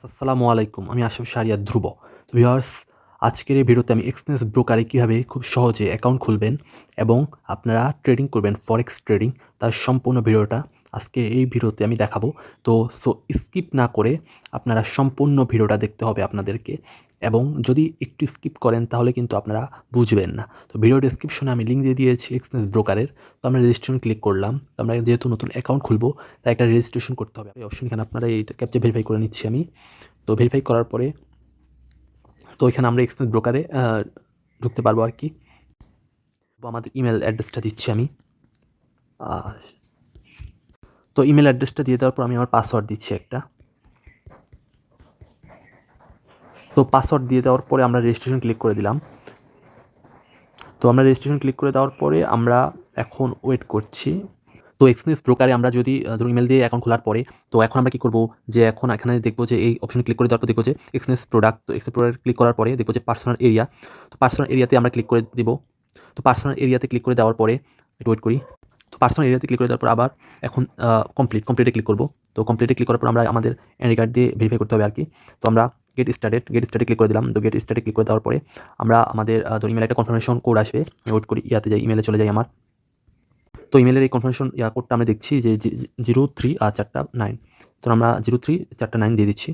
আসসালামু আলাইকুম। আমি আশরাফ শাহরিয়ার ধ্রুব। তো ভিউয়ার্স, আজকের এই ভিডিওতে আমি এক্সচেঞ্জ ব্রোকারে কিভাবে খুব সহজে অ্যাকাউন্ট খুলবেন এবং আপনারা ট্রেডিং করবেন ফরেক্স ট্রেডিং, তার সম্পূর্ণ ভিডিওটা আজকে এই ভিডিওতে আমি দেখাবো। তো স্কিপ না করে আপনারা সম্পূর্ণ ভিডিওটা দেখতে হবে আপনাদেরকে, এবং যদি একটু স্কিপ করেন তাহলে কিন্তু আপনারা বুঝবেন না। তো ভিডিও ডেসক্রিপশনে আমি লিঙ্ক দিয়ে দিয়েছি এক্সচেঞ্জ ব্রোকারের। তো আমরা রেজিস্ট্রেশন ক্লিক করলাম। তো আমরা যেহেতু নতুন অ্যাকাউন্ট খুলবো তাই একটা রেজিস্ট্রেশন করতে হবে। এই অপশন এখানে আপনারা এই ক্যাপচা ভেরিফাই করে নিচ্ছি আমি। তো ভেরিফাই করার পরে তো এখানে আমরা এক্সচেঞ্জ ব্রোকারে ঢুকতে পারবো আর কি। আমাদের ইমেল অ্যাড্রেসটা দিচ্ছি আমি। তো ইমেল অ্যাড্রেসটা দিয়ে দেওয়ার পর আমি আমার পাসওয়ার্ড দিচ্ছি একটা। তো পাসওয়ার্ড দিয়ে দেওয়ার পরে আমরা রেজিস্ট্রেশন ক্লিক করে দিলাম। তো আমরা রেজিস্ট্রেশন ক্লিক করে দেওয়ার পরে আমরা এখন ওয়েট করছি। তো এক্সচেঞ্জ ব্রোকারে আমরা যদি ধরুন ইমেল দিয়ে অ্যাকাউন্ট খোলার পরে, তো এখন আমরা কী করবো, যে এখন এখানে দেখবো যে এই অপশনে ক্লিক করে দেওয়ার পর দেখবো যে এক্সচেঞ্জ প্রোডাক্ট। তো এক্সচেঞ্জ প্রোডাক্ট ক্লিক করার পরে দেখবো যে পার্সোনাল এরিয়া। তো পার্সোনাল এরিয়াতে আমরা ক্লিক করে দিব। তো পার্সোনাল এরিয়াতে ক্লিক করে দেওয়ার পরে একটু ওয়েট করি। তো পার্সোনাল এরিয়াতে ক্লিক করে দেওয়ার পর আবার এখন কমপ্লিটে ক্লিক করবো। তো কমপ্লিটে ক্লিক করার পর আমরা আমাদের এনআইডি কার্ড দিয়ে ভেরিফাই করতে হবে আর কি। তো আমরা গেট স্টার্টে ক্লিক করে দিলাম। তো গেট স্টার্টে ক্লিক করে দেওয়ার পরে আমরা আমাদের ধরুন ইমেলে একটা কনফার্মেশন কোড আসবে। ওয়েট করি, ইয়াতে যাই, ইমেলে চলে যাই আমার। তো ইমেলের এই কনফার্মেশন কোডটা আমরা দেখছি যে 03 আর 4টা 9। তো আমরা 03 4টা 9 দিয়ে দিচ্ছি।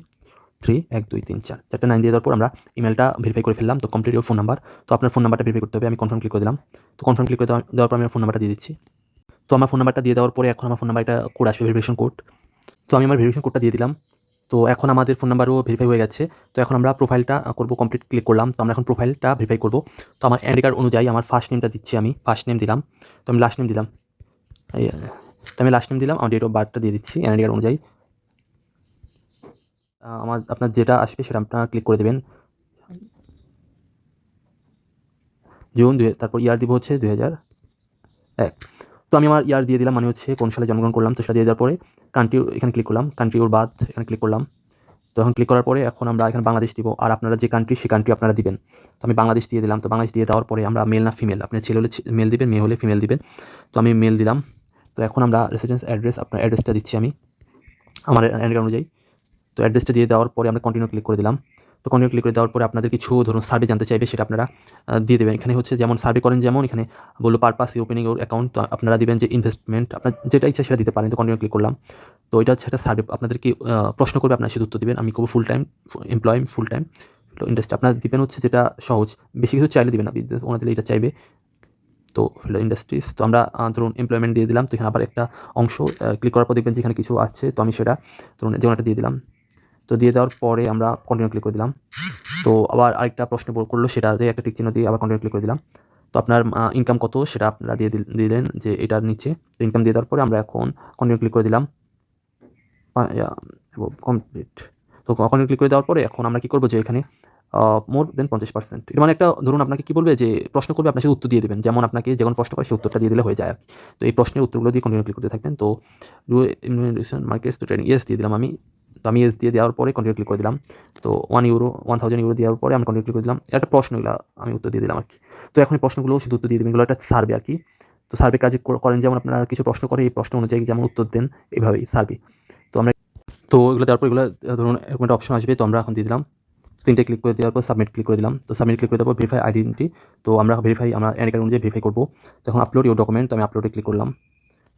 3 1 2 3 4 4টা 9 দিয়ে দেওয়ার পর আমরা ইমেলটা ভেরিফাই করে ফেললাম। তো কমপ্লিট ইউর ফোন নাম্বার। তো আপনার ফোন নাম্বারটা ভেরিফাই করতে হবে। আমি কনফার্ম ক্লিক করে দিলাম। তো কনফার্ম ক্লিক করে দেওয়ার পর আমি ফোন নাম্বারটা দিয়ে দিচ্ছি। তো আমার ফোন নাম্বারটা দিয়ে দেওয়ার পরে এখন আমার ফোন নাম্বার একটা কোড আসবে, ভেরিফিকেশন কোড। তো আমি আমার ভেরিফিকেশন কোডটা দিয়ে দিলাম। তো এখন আমাদের ফোন নাম্বারও ভেরিফাই হয়ে গেছে। তো এখন আমরা প্রোফাইলটা করবো, কমপ্লিট ক্লিক করলাম। তো আমরা এখন প্রোফাইলটা ভেরিফাই করবো। তো আমার আইডি কার্ড অনুযায়ী আমার ফার্স্ট নেমটা দিচ্ছি আমি, ফার্স্ট নেম দিলাম। তো আমি লাস্ট নেম দিলাম। তো আমি লাস্ট নেম দিলাম, আমার ডেট অফ বার্থটা দিয়ে দিচ্ছি আইডি কার্ড অনুযায়ী। আপনার যেটা আসবে সেটা আপনারা ক্লিক করে দেবেন। জুন তারপর ইয়ার দিব হচ্ছে 2001। তো আমি আমার ইয়ার দিয়ে দিলাম, মানে হচ্ছে কোন সালে জন্মগ্রহণ করলাম। তো সেটা দিয়ে দেওয়ার পরে কান্ট্রি এখানে ক্লিক করলাম, কান্ট্রি ওর বাদ এখানে ক্লিক করলাম। তো এখন ক্লিক করার পরে এখন আমরা এখানে বাংলাদেশ দিব, আর আপনারা যে কান্ট্রি সেই কান্ট্রি আপনারা দিবেন। তো আমি বাংলাদেশ দিয়ে দিলাম। তো বাংলাদেশ দিয়ে দেওয়ার পরে আমরা মেল না ফিমেল, আপনার ছেলে হলে মেল দিবেন, মেয়ে হলে ফিমেল দিবেন। তো আমি মেল দিলাম। তো এখন আমরা রেসিডেন্স অ্যাড্রেস, আপনার অ্যাড্রেসটা দিচ্ছি আমি আমার আইডি কার্ড অনুযায়ী। তো অ্যাড্রেসটা দিয়ে দেওয়ার পরে আমরা কন্টিনিউ ক্লিক করে দিলাম। তো কন্টিনিউ ক্লিক করে দেওয়ার পরে আপনাদের কিছু ধরুন সার্ভে জানতে চাইবে, সেটা আপনারা দিয়ে দেবেন। এখানে হচ্ছে যেমন সার্ভে করেন, যেমন এখানে বললো পারপাস ওপেনিং ওর অ্যাকাউন্ট। তো আপনারা দিবেন যে ইনভেস্টমেন্ট, আপনার যেটা ইচ্ছা সেটা দিতে পারেন। তো কন্টিনিউ ক্লিক করলাম। তো এটা হচ্ছে একটা সার্ভে, আপনাদেরকে প্রশ্ন করবে, আপনারা শুধু উত্তর দিবেন। আমি করবো full time employ, full time industry. আপনারা দিবেন হচ্ছে যেটা সহজ, বেশি কিছু চাইলে দিবেন না, বিজনেস ওনার দিলে এটা চাইবে। তো হলো ইন্ডাস্ট্রিজ। তো আমরা ধরুন এমপ্লয়মেন্ট দিয়ে দিলাম। তো এখানে আবার একটা অংশ ক্লিক করার পর দেখবেন যে এখানে কিছু আছে। তো আমি সেটা ধরুন যেমন একটা দিয়ে দিলাম। তো দিয়ে দেওয়ার পরে আমরা কন্টিনিউ ক্লিক করে দিলাম। তো আবার আরেকটা প্রশ্ন করলো, সেটাতে একটা টিক চিহ্ন দিয়ে আবার কন্টিনিউ ক্লিক করে দিলাম। তো আপনার ইনকাম কত সেটা আপনারা দিয়ে দিলেন যে এটার নিচে। তো ইনকাম দিয়ে দেওয়ার পরে আমরা এখন কন্টিনিউ ক্লিক করে দিলাম। কমপ্লিট। তো কন্টিনিউ ক্লিক করে দেওয়ার পরে এখন আমরা কী করবো, যে এখানে মোর দেন 50%, এটা মানে একটা ধরুন আপনাকে কী বলবে, যে প্রশ্ন করবে, আপনার সাথে উত্তর দিয়ে দেবেন। যেমন আপনাকে যেমন প্রশ্ন করে সেই উত্তরটা দিয়ে দিলে হয়ে যায় আর কি। তো এই প্রশ্নের উত্তরগুলো দিয়ে কন্টিনিউ ক্লিক করতে থাকবেন। তো মার্কেটস তো ট্রেডিং ইয়েস দিয়ে দিলাম আমি। তো আমি ইয়েস দিয়ে দেওয়ার পরে কন্টিনিউ ক্লিক করে দিলাম। তো 1000 ইউরো দেওয়ার পরে আমি কন্টিনিউ ক্লিক করে দিলাম। একটা প্রশ্নগুলো আমি উত্তর দিয়ে দিলাম আর কি। তো এখন এই প্রশ্নগুলো শুধু উত্তর দিয়ে দেবেন, এগুলো একটা সার্ভে আর কি। তো সার্ভে কাজ করেন, যেমন আপনারা কিছু প্রশ্ন করে এই প্রশ্ন অনুযায়ী যেমন উত্তর দেন, এইভাবেই সার্ভে। তো আমরা এগুলো দেওয়ার পর এগুলো ধরুন এরকম একটা অপশন আসবে। তো আমরা এখন দিয়ে দিলাম। 3টে ক্লিক করে দেওয়ার পর সাবমিট ক্লিক করে দিলাম। তো সাবমিট ক্লিক করে দেওয়ার পর ভেরিফাই আইডেন্টি। তো আমরা ভেরিফাই আমার আইডি কার্ড অনুযায়ী ভেরিফাই করবো। তো এখন আপলোড ইউর ডকুমেন্ট। তো আমি আপলোডে ক্লিক করলাম।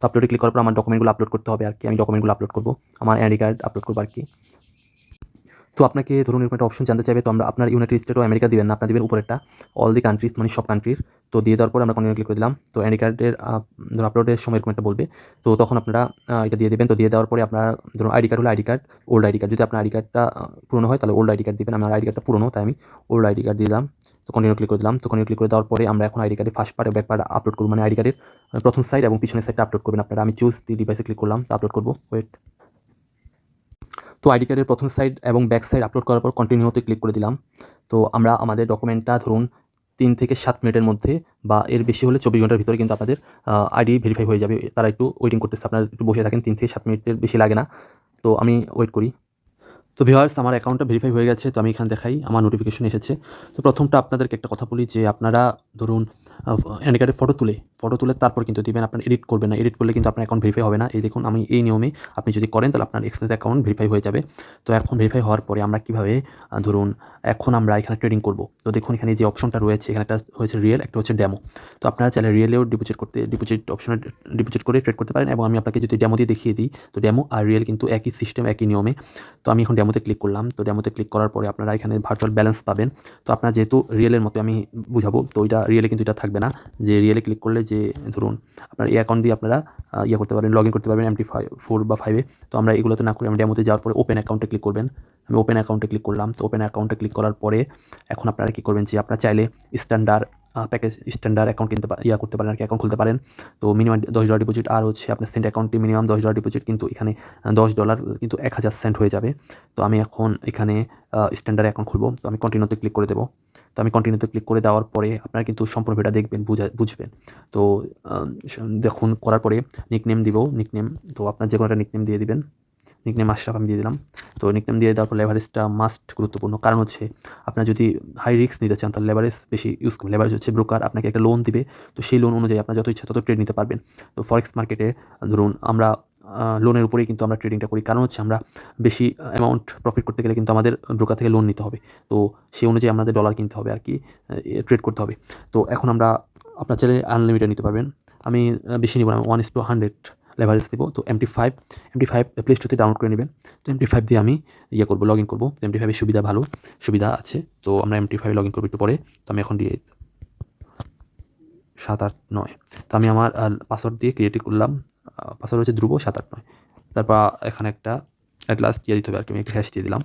তো আপলোডে ক্লিক করার পর আমার ডকুমেন্টগুলো আপলোড করতে হবে আর কি। আমি ডকুমেন্টগুলো আপলোড করবো, আমার আইডি কার্ড আপলোড করবো আর কি। তো আপনাকে ধরুন এরকম একটা অপশন জানতে চাইবে। তো আপনার ইউনাইটেড স্টেট ও আমেরিকা দিবেন না, আপনার দিবেন উপরেরটা অল দি কান্ট্রিজ, মানে সব কান্ট্রির। তো দিয়ে দেওয়ার পরে আমরা কন্টিনিউ ক্লিক করে দিলাম। তো আইডি কার্ডের ধরুন আপলোডের সময় এরকম একটা বলবে। তো তখন আপনারা এটা দিয়ে দেবেন। তো দিয়ে দেওয়ার পরে আপনার ধরুন আইডি কার্ড হলে ID card, old ID card, যদি আপনার আইডি কার্ডটা পুরনো হয় তাহলে ওল্ড আইডি কার্ড দিবেন। আমার আইডি কার্ডটা পুরনো, তাই আমি ওল্ড আইডি কার্ড দিলাম। তো কন্টিনিউ ক্লিক করে দিলাম। তো কন্টিনিউ ক্লিক করে দেওয়ার পরে আমরা এখন আইডি কার্ডের ফার্স্ট পার্ট এবং ব্যাক পার্ট আপলোড করবো, মানে আইডি কার্ডের প্রথম সাইড এবং পিছনের সাইডটা আপলোড করবেন আপনারা। আমি চুজ দি ডিভাইসে ক্লিক করলাম, আপলোড করবো, ওয়েট। তো আইডি কার্ডের প্রথম সাইড এবং ব্যাক সাইড আপলোড করার পর কন্টিনিউতে ক্লিক করে দিলাম। তো আমরা আমাদের ডকুমেন্টটা ধরুন 3 থেকে 7 মিনিটের মধ্যে বা এর বেশি হলে 24 ঘন্টার ভিতরে কিন্তু আপনাদের আইডি ভেরিফাই হয়ে যাবে। তারা একটু ওয়েটিং করতেছে, আপনারা একটু বসে থাকেন, 3 থেকে 7 মিনিটের বেশি লাগে না। তো আমি ওয়েট করি। তো ভিউয়ার্স, আমার অ্যাকাউন্টটা ভেরিফাই হয়ে গেছে। তো আমি এখানে দেখাই আমার নোটিফিকেশন এসেছে। তো প্রথমটা আপনাদেরকে একটা কথা বলি, যে আপনারা ধরুন আইডি কার্ডের ফটো তুলে ফটো তুলে তারপর কিন্তু দিবেন, আপনার এডিট করবেন না। এডিট করলে কিন্তু আপনার অ্যাকাউন্ট ভেরিফাই হবে না। এই দেখুন আমি এই নিয়মে আপনি যদি করেন তাহলে আপনার এক্সচেঞ্জ অ্যাকাউন্ট ভেরিফাই হয়ে যাবে। তো এখন ভেরিফাই হওয়ার পরে আমরা কীভাবে ধরুন এখন আমরা এখানে ট্রেডিং করব। তো দেখুন এখানে যে অপশনটা রয়েছে, এখানে একটা হচ্ছে রিয়েল, একটা হচ্ছে ডেমো। তো আপনারা চাইলে রিয়েলেও ডিপোজিট অপশনে ডিপোজিট করে ট্রেড করতে পারেন, এবং আমি আপনাকে যদি ডেমো দিয়ে দেখিয়ে দিই, তো ডেমো আর রিয়েল কিন্তু একই সিস্টেম, একই নিয়মে। তো আমি এখন ডেমোতে ক্লিক করলাম। তো ডেমোতে ক্লিক করার পরে আপনারা এখানে ভার্চুয়াল ব্যালেন্স পাবেন। তো আপনার যেহেতু রিয়েলের মতো আমি বুঝাবো, তো এটা রিয়েলে কিন্তু এটা থাকবে না, যে রিয়েলে ক্লিক করলে যে ধরুন আপনার এই অ্যাকাউন্ট দিয়ে আপনারা করতে পারবেন, লগ ইন করতে পারবেন MT4 বা 5-এ। তো আমরা এগুলোতে না করে আমি ডেমোতে যাওয়ার পরে ওপেন অ্যাকাউন্টে ক্লিক করবেন। আমি ওপেন অ্যাকাউন্টে ক্লিক করলাম। তো ওপেন অ্যাকাউন্টে ক্লিক করার পরে এখন আপনারা কী করবেন, যে আপনারা চাইলে স্ট্যান্ডার্ড অ্যাকাউন্ট কিনতে করতে পারেন আর কি, অ্যাকাউন্ট খুলতে পারেন। তো মিনিমাম $10 ডিপোজিট, আর হচ্ছে আপনার সেন্ট অ্যাকাউন্টে মিনিমাম $10 ডিপোজিট, কিন্তু এখানে $10 কিন্তু 1000 সেন্ট হয়ে যাবে। তো আমি এখন এখানে স্ট্যান্ডার্ড অ্যাকাউন্ট খুলবো। তো আমি কন্টিনিউতে ক্লিক করে দেবো। তো আমি কন্টিনিউতে ক্লিক করে দেওয়ার পরে আপনারা কিন্তু সম্পূর্ণ ভিডিওটা দেখবেন, বুঝবেন। তো দেখুন করার পরে নিকনেম দিব, নিকনেম। তো আপনার যে কোনো একটা নিকনেম দিয়ে দিবেন। নিকনেম আশরাফ আমি দিয়ে দিলাম। তো নিকনেম দিয়ে দেওয়ার পর লেভারেজটা মাস্ট গুরুত্বপূর্ণ, কারণ হচ্ছে আপনার যদি হাই রিস্ক নিতে চান তাহলে লেভারেজ বেশি ইউজ করবেন। লেভারেজ হচ্ছে ব্রোকার আপনাকে একটা লোন দিবে, তো সেই লোন অনুযায়ী আপনার যত ইচ্ছা তত ট্রেড নিতে পারবেন। তো ফরেক্স মার্কেটে ধরুন আমরা লোনের উপরেই কিন্তু আমরা ট্রেডিংটা করি, কারণ হচ্ছে আমরা বেশি অ্যামাউন্ট প্রফিট করতে গেলে কিন্তু আমাদের ব্রোকার থেকে লোন নিতে হবে। তো সেই অনুযায়ী আমাদের ডলার কিনতে হবে আর কি, ট্রেড করতে হবে। তো এখন আমরা আপনার চাইলে আনলিমিটেড নিতে পারবেন। আমি বেশি নিব না, 1:100 লেভারেজ দেবো। তো MT5 প্লে স্টোর ডাউনলোড করে নেবেন। তো MT5 দিয়ে আমি করবো, লগ ইন করবো। তো MT5 এর ভালো সুবিধা আছে। তো আমরা MT5 লগ ইন করবো একটু পরে। তো আমি এখন দিয়ে 789। তো আমি আমার পাসওয়ার্ড দিয়ে ক্রিয়েট করলাম। পাসওয়ার্ড হচ্ছে ধ্রুব 789। তারপর এখানে একটা অ্যাট লাস্ট দিতে হবে আর কি, আমি একটা হ্যাশ দিয়ে দিলাম।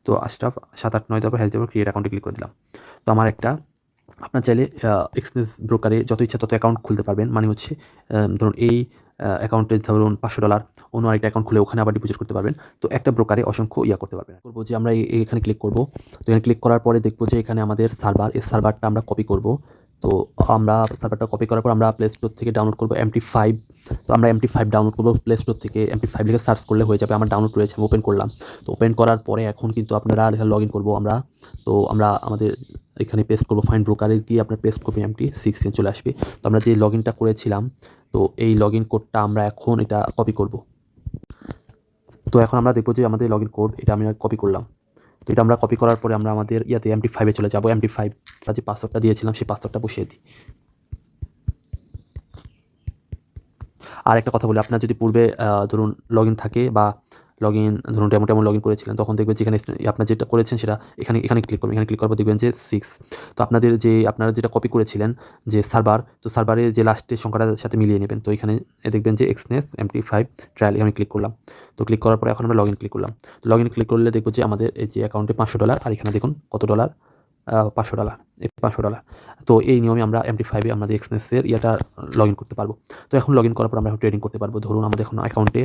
তো আশরাফ 789, তারপর হ্যাশ দেবো, ক্রিয়েট অ্যাকাউন্টে ক্লিক করে দিলাম। তো আমার একটা আপনার চাইলে এক্সচেঞ্জ ব্রোকারে যত ইচ্ছা তত অ্যাকাউন্ট খুলতে পারবেন। মানে হচ্ছে ধরুন এই অ্যাকাউন্টে ধরুন $500, অন্য আরেকটা অ্যাকাউন্ট খুলে ওখানে আবার ডিপোজিট করতে পারবেন। তো একটা ব্রোকারে অসংখ্য করতে পারবেন। করবো যে আমরা এখানে ক্লিক করবো। তো এখানে ক্লিক করার পরে দেখবো যে এখানে আমাদের এই সার্ভারটা আমরা কপি করব। তো আমরা সার্ভারটা কপি করার পর আমরা প্লে স্টোর থেকে ডাউনলোড করবো MT5। তো আমরা MT5 ডাউনলোড করবো প্লে স্টোর থেকে। MT5 লিখে সার্চ করলে হয়ে যাবে, আমার ডাউনলোড রয়েছে, আমি ওপেন করলাম। তো ওপেন করার পরে এখন কিন্তু আপনারা এখানে লগ ইন করবো আমরা। তো আমরা আমাদের এখানে পেস্ট করবো, ফাইন্ড ব্রোকারে গিয়ে আপনার পেস্ট করবেন MT6 চলে আসবে। তো আমরা যে লগ ইনটা করেছিলাম, তো এই লগ ইন কোডটা আমরা এখন এটা কপি করব। তো এখন আমরা দেখবো যে আমাদের লগ ইন কোড এটা আমি কপি করলাম। তো এটা আমরা কপি করার পরে আমরা আমাদের MT5-এ চলে যাবো। MT5 যে পাসওয়ার্ডটা দিয়েছিলাম সেই পাসওয়ার্ডটা বসিয়ে দিই। আর একটা কথা বলি, আপনার যদি পূর্বে ধরুন লগ ইন থাকে বা লগ ইন ধরুন ডেমো লগ ইন করেছিলেন, তখন দেখবেন যেখানে আপনার যেটা করেছেন সেটা এখানে ক্লিক করবেন। এখানে ক্লিক করার পর দেখবেন যে 6। তো আপনারা যেটা কপি করেছিলেন যে সার্ভার, তো সার্ভারে যে লাস্টের সংখ্যাটার সাথে মিলিয়ে নেবেন। তো এখানে দেখবেন যে এক্সনেস MT5 ট্রায়াল, এখানে ক্লিক করলাম। তো ক্লিক করার পরে এখন আমরা লগ ইন ক্লিক করলাম। তো লগ ইন ক্লিক করলে দেখবো যে আমাদের এই যে অ্যাকাউন্টে $500, আর এখানে দেখুন কত ডলার, $500, এই $500। তো এই নিয়মে আমরা MT5-এ আমাদের এক্সনেসের লগ ইন করতে পারবো। তো এখন লগ ইন করার পর আমরা এখন ট্রেডিং করতে পারবো। ধরুন আমাদের এখন অ্যাকাউন্টে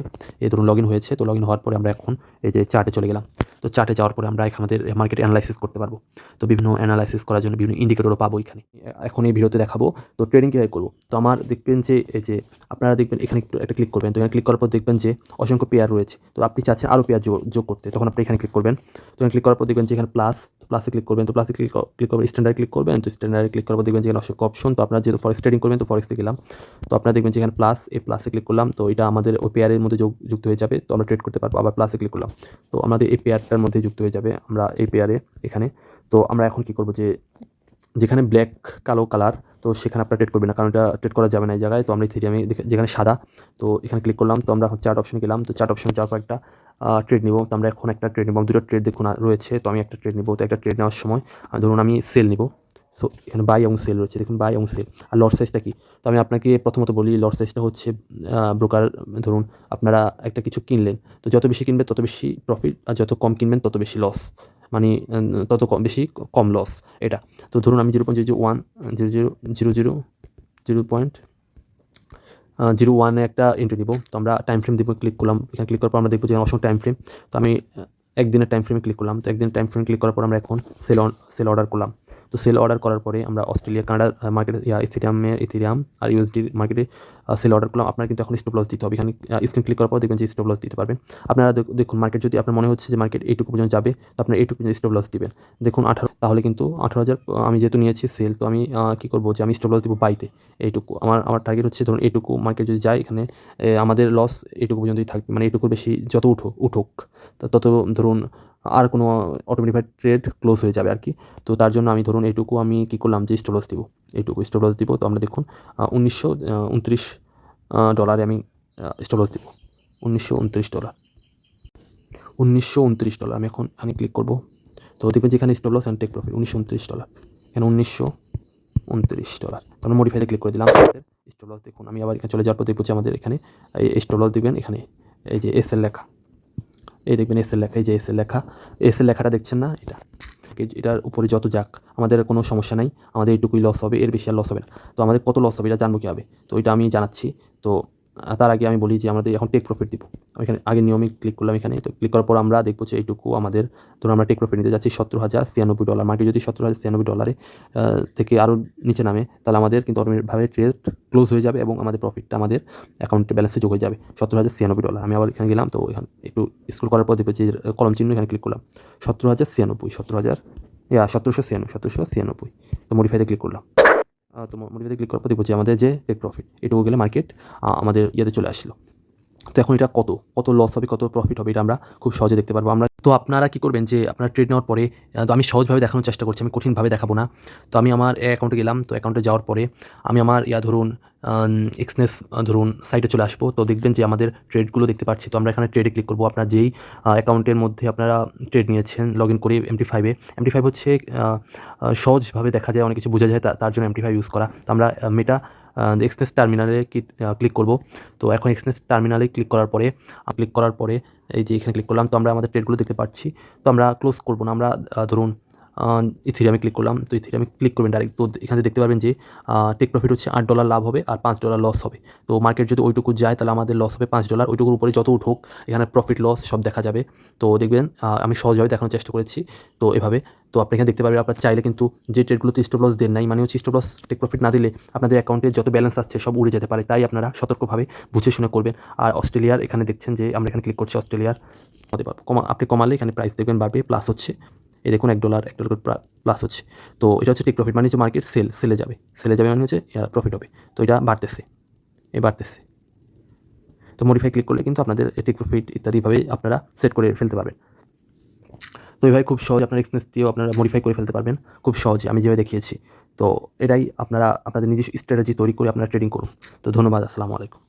ধরুন লগ ইন হয়েছে। তো লগ ইন হওয়ার পরে আমরা এখন এই যে চার্টে চলে গেলাম। তো চার্টে যাওয়ার পরে আমরা আমাদের মার্কেট অ্যানালাইসিস করতে পারবো। তো বিভিন্ন অ্যানালাইসিস করার জন্য বিভিন্ন ইন্ডিকেটরও পাবো এখানে। এখন এই ভিডিওতে দেখাবো তো ট্রেডিং কীভাবে করবো। তো আমার দেখবেন যে এই যে আপনারা দেখবেন এখানে একটু একটা ক্লিক করবেন। তো এখানে ক্লিক করার পর দেখবেন যে অসংখ্য পেয়ার রয়েছে। তো আপনি চাচ্ছেন আরও পেয়ার যোগ করতে, তখন আপনি এখানে ক্লিক করবেন। তো এখানে ক্লিক করার পর দেখবেন যে এখানে প্লাসে ক্লিক করবেন। তো প্লাসে ক্লিক করবেন, স্ট্যান্ডার্ড ক্লিক করবেন। তো স্ট্যান্ডার্ডে ক্লিক করার পর দেখবেন যে এখানে অসংখ্য অপশন। তো আপনারা যেহেতু ফরেক্স ট্রেডিং করবেন, তো ফরেক্সে গেলাম। তো আপনারা দেখবেন যে এখানে প্লাসে ক্লিক করলাম। তো এটা আমাদের ওই পেয়ারের মধ্যে যুক্ত হয়ে যাবে। তো আমরা ট্রেড করতে পারবো। আবার প্লাসে ক্লিক করলাম, তো আমাদের এই পেয়ারটার মধ্যে যুক্ত হয়ে যাবে, আমরা এই পেয়ারে এখানে। তো আমরা এখন কী করবো, যে যেখানে ব্ল্যাক কালো কালার, তো সেখানে আপনারা ট্রেড করবেন না, কারণ এটা ট্রেড করা যাবে না এই জায়গায়। তো আমরা ইথেরিয়ামে যেখানে সাদা, তো এখানে ক্লিক করলাম। তো আমরা চার্ট অপশনে গেলাম। তো চার্ট অপশনে যাওয়ার পর একটা ট্রেড নিব। তো আমরা এখন একটা ট্রেড নিব, দুটো ট্রেড দেখুন রয়েছে। তো আমি একটা ট্রেড নিব। তো একটা ট্রেড নেওয়ার সময় ধরুন আমি সেল নিব। সো এখানে বাই এবং সেল রয়েছে, দেখুন বাই এবং সেল। আর লট সাইজটা কি, তো আমি আপনাকে প্রথমত বলি, লট সাইজটা হচ্ছে ব্রোকার ধরুন আপনারা একটা কিছু কিনলেন, তো যত বেশি কিনবেন তত বেশি প্রফিট, আর যত কম কিনবেন তত বেশি লস, মানে তত কম লস এটা। তো ধরুন আমি 0.01 একটা এন্ট্রি নিব। তো আমরা টাইম ফ্রেম দিব, ক্লিক করলাম। এখানে ক্লিক করার পর আমরা দেখবো যে অসংখ্য টাইম ফ্রেম। তো আমি একদিনের টাইম ফ্রেমে ক্লিক করলাম। তো একদিনের টাইম ফ্রেমে ক্লিক করার পর আমরা এখন সেল অর্ডার করলাম। তো তো সেল অর্ডার করার পরে আমরা অস্ট্রেলিয়া কানাডা মার্কেটে ইথেরিয়াম আর ইউএসডির মার্কেটে সেল অর্ডার করলাম। আপনার কিন্তু এখন স্টপ লস দিতে হবে। এখানে স্ক্রিন ক্লিক করার পর দেখবেন যে স্টপ লস দিতে পারবেন। আপনারা দেখুন মার্কেট যদি আপনার মনে হচ্ছে যে মার্কেট এইটুকু পর্যন্ত যাবে, তো আপনার এইটুকু পর্যন্ত স্টপ লস দিবেন। দেখুন 18, তাহলে কিন্তু 18,000 আমি যেহেতু নিয়েছি সেল, তো আমি কী করবো যে আমি স্টপ লস দিব 22-তে। এইটুকু আমার টার্গেট হচ্ছে, ধরুন এইটুকু মার্কেট যদি যায়, এখানে আমাদের লস এইটুকু পর্যন্তই থাকবে, মানে এইটুকুর বেশি যত উঠুক তত ধরুন আর কোনো অটোমেটিক ট্রেড ক্লোজ হয়ে যাবে আর কি। তো তার জন্য আমি ধরুন এইটুকু আমি কী করলাম যে স্টপ লস দিব, এইটুকু স্টপ লস দিব। তো আমরা দেখুন $1929 আমি স্টপ লস দিব, $1929 আমি এখন এখানে ক্লিক করব। তো দেখবেন যে এখানে stop loss and take profit $1929, এখানে $1929। তো আমরা মডিফাইতে ক্লিক করে দিলাম। স্টপ লস দেখুন, আমি আবার এখানে চলে যাওয়ার পর দেখবো যে আমাদের এখানে স্টপ লস দিবেন, এখানে এই যে এসএল লেখা, এই দেখবেন এসএল লেখা, এই যে এসএল লেখাটা দেখছেন না, এটার উপরে যত যাক আমাদের কোনো সমস্যা নাই, আমাদের এইটুকুই লস হবে, এর বেশি আর লস হবে না। তো আমাদের কত লস হবে এটা জানবো কীভাবে, তো এটা আমি জানাচ্ছি। তো তার আগে আমি বলি যে আমাদের এখন টেক প্রফিট দিব। এখানে আগে নিয়মিত ক্লিক করলাম, এখানে তো ক্লিক করার পর আমরা দেখবো যে এইটুকু আমাদের, ধরুন আমরা টেক প্রফিট নিতে যাচ্ছি $70,096। মার্কেট যদি $70,096 থেকে আরও নিচে নামে, তাহলে আমাদের কিন্তু অটোমেটিকভাবে ট্রেড ক্লোজ হয়ে যাবে এবং আমাদের প্রফিটটা আমাদের অ্যাকাউন্টে ব্যালেন্সে যোগ হয়ে যাবে $70,096। আমি আবার এখানে গেলাম, তো এখানে একটু স্ক্রল করার পর দেখবো যে কলম চিহ্ন, এখানে ক্লিক করলাম 1796। তো মডিফাইতে ক্লিক করলাম। তো মডিফাইতে ক্লিক করার পর দেখবো যে আমাদের যে টেক প্রফিট এটুকু গেলে মার্কেট আমাদের ইয়েতে চলে আসলো। তো এখন এটা কত লস হবে, কত প্রফিট হবে, এটা আমরা খুব সহজে দেখতে পারবো। তো আপনারা কি করবেন যে আপনারা ট্রেড নেওয়ার পরে, তো আমি সহজভাবে দেখানোর চেষ্টা করছি, আমি কঠিনভাবে দেখাবো না। তো আমি আমার অ্যাকাউন্টে গেলাম, তো অ্যাকাউন্টে যাওয়ার পরে আমি আমার ধরুন এক্সনেস ধরুন সাইটে চলে আসবো। তো দেখবেন যে আমাদের ট্রেডগুলো দেখতে পাচ্ছি। তো আমরা এখানে ট্রেডে ক্লিক করবো। আপনার যেই অ্যাকাউন্টের মধ্যে আপনারা ট্রেড নিয়েছেন, লগ ইন করে MT5 হচ্ছে সহজভাবে দেখা যায়, অনেক কিছু বোঝা যায়, তার জন্য MT5 ইউজ করা। তো আমরা মেটা এক্সনেস টার্মিনালে ক্লিক করব। তো এখন এক্সনেস টার্মিনালে ক্লিক করার পরে এই যে এখানে ক্লিক করলাম। তো আমরা আমাদের ট্রেডগুলো দেখতে পাচ্ছি। তো আমরা ক্লোজ করবো না, আমরা ধরুন ইথেরিয়ামে ক্লিক করলাম। তো ইথেরিয়ামে ক্লিক করবেন ডাইরেক্ট। তো এখানে দেখতে পারবেন যে টেক প্রফিট হচ্ছে $8 লাভ হবে আর $5 লস হবে। তো মার্কেট যদি ওইটুকু যায়, তাহলে আমাদের লস হবে $5। ওইটুকুর উপরে যত উঠুক, এখানে প্রফিট লস সব দেখা যাবে। তো দেখবেন আমি সহজভাবে দেখানোর চেষ্টা করেছি। তো এভাবে, তো আপনি এখানে দেখতে পারবেন আপনার চাইলে কিন্তু যে ট্রেডগুলোতে স্টপ লস দেন নাই, মানে হচ্ছে স্টপ লস টেক প্রফিট না দিলে আপনাদের অ্যাকাউন্টে যত ব্যালেন্স আছে সব উড়ে যেতে পারে। তাই আপনারা সতর্কভাবে বুঝে শুনে করবেন। আর অস্ট্রেলিয়ার এখানে দেখছেন যে আমরা এখানে ক্লিক করছি, অস্ট্রেলিয়ার আপনি কমালে এখানে প্রাইস দেখবেন বাড়বে, প্লাস হচ্ছে। এই দেখুন $1 প্লাস হচ্ছে। তো এটা হচ্ছে টেক প্রফিট, মানে হচ্ছে মার্কেট সেলে যাবে মানে হচ্ছে প্রফিট হবে। তো এটা বাড়তেছে। তো মডিফাই ক্লিক করলে কিন্তু আপনাদের টেক প্রফিট ইত্যাদিভাবে আপনারা সেট করে ফেলতে পারবেন। তো এইভাবে খুব সহজে আপনার এক্সপেন্স দিয়েও আপনারা মডিফাই করে ফেলতে পারবেন খুব সহজে, আমি যেভাবে দেখিয়েছি। তো এটাই আপনারা আপনাদের নিজস্ব স্ট্র্যাটেজি তৈরি করে আপনারা ট্রেডিং করুন। তো ধন্যবাদ, আসসালামু আলাইকুম।